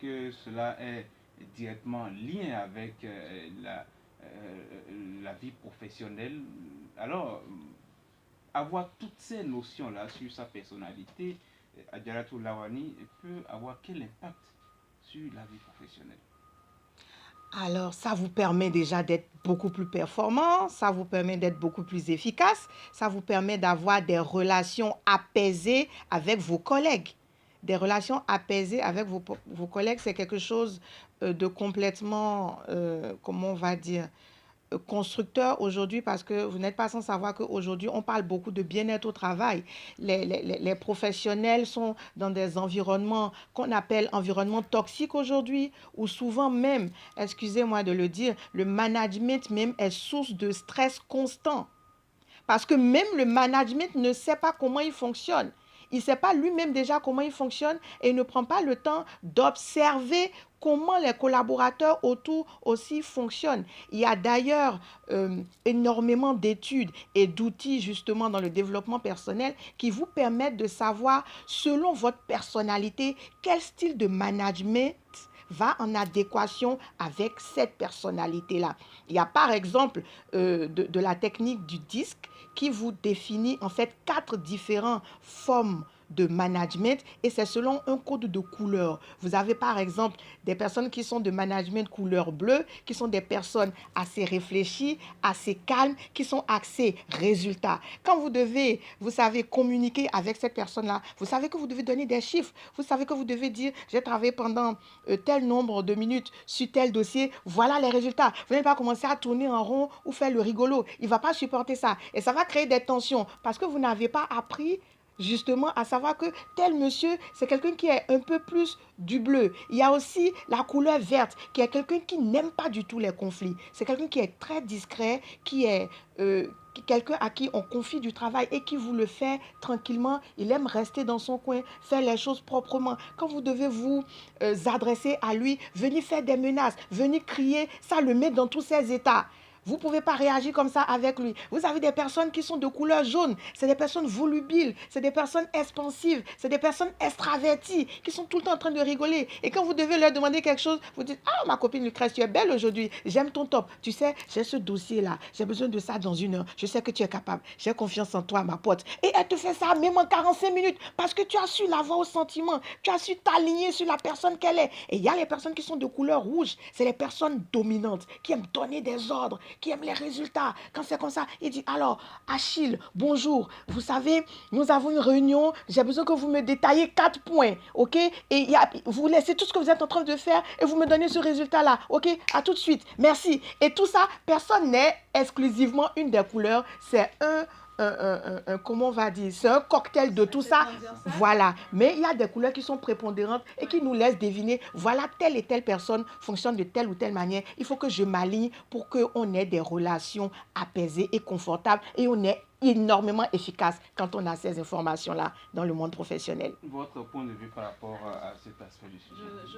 Que cela est directement lié avec la vie professionnelle. Alors, avoir toutes ces notions-là sur sa personnalité, Adjaratou Lawani peut avoir quel impact sur la vie professionnelle? Alors, ça vous permet déjà d'être beaucoup plus performant, ça vous permet d'être beaucoup plus efficace, ça vous permet d'avoir des relations apaisées avec vos collègues. Des relations apaisées avec vos collègues, c'est quelque chose de complètement, comment on va dire, constructeur aujourd'hui parce que vous n'êtes pas sans savoir qu'aujourd'hui, on parle beaucoup de bien-être au travail. Les professionnels sont dans des environnements qu'on appelle environnements toxiques aujourd'hui, où souvent même, excusez-moi de le dire, le management même est source de stress constant. Parce que même le management ne sait pas comment il fonctionne. Il ne sait pas lui-même déjà comment il fonctionne et il ne prend pas le temps d'observer comment les collaborateurs autour aussi fonctionnent. Il y a d'ailleurs énormément d'études et d'outils justement dans le développement personnel qui vous permettent de savoir, selon votre personnalité, quel style de management va en adéquation avec cette personnalité-là. Il y a par exemple de la technique du disque qui vous définit en fait 4 différentes formes de management et c'est selon un code de couleur. Vous avez par exemple des personnes qui sont de management couleur bleue, qui sont des personnes assez réfléchies, assez calmes, qui sont axées résultats. Quand vous savez communiquer avec cette personne-là, vous savez que vous devez donner des chiffres, vous savez que vous devez dire j'ai travaillé pendant tel nombre de minutes sur tel dossier, voilà les résultats. Vous n'allez pas commencer à tourner en rond ou faire le rigolo. Il ne va pas supporter ça. Et ça va créer des tensions parce que vous n'avez pas appris justement à savoir que tel monsieur, c'est quelqu'un qui est un peu plus du bleu. Il y a aussi la couleur verte, qui est quelqu'un qui n'aime pas du tout les conflits. C'est quelqu'un qui est très discret, qui est quelqu'un à qui on confie du travail et qui vous le fait tranquillement. Il aime rester dans son coin, faire les choses proprement. Quand vous devez vous adresser à lui, venir faire des menaces, venir crier, ça le met dans tous ses états. Vous ne pouvez pas réagir comme ça avec lui. Vous avez des personnes qui sont de couleur jaune. C'est des personnes volubiles. C'est des personnes expansives. C'est des personnes extraverties qui sont tout le temps en train de rigoler. Et quand vous devez leur demander quelque chose, vous dites « Ah, ma copine Lucrèce, tu es belle aujourd'hui. J'aime ton top. Tu sais, j'ai ce dossier-là. J'ai besoin de ça dans 1 heure. Je sais que tu es capable. J'ai confiance en toi, ma pote. » Et elle te fait ça même en 45 minutes parce que tu as su l'avoir au sentiment. Tu as su t'aligner sur la personne qu'elle est. Et il y a les personnes qui sont de couleur rouge. C'est les personnes dominantes qui aiment donner des ordres, qui aime les résultats. Quand c'est comme ça, il dit, alors, Achille, bonjour, vous savez, nous avons une réunion, j'ai besoin que vous me détaillez 4 points, ok? Et vous laissez tout ce que vous êtes en train de faire et vous me donnez ce résultat-là, ok? À tout de suite, merci. Et tout ça, personne n'est exclusivement une des couleurs, c'est comment on va dire, c'est un cocktail de tout ça. Voilà. Mais il y a des couleurs qui sont prépondérantes et qui nous laissent deviner, voilà, telle et telle personne fonctionne de telle ou telle manière. Il faut que je m'aligne pour qu'on ait des relations apaisées et confortables et on est énormément efficace quand on a ces informations-là dans le monde professionnel. Votre point de vue par rapport à cet aspect du sujet?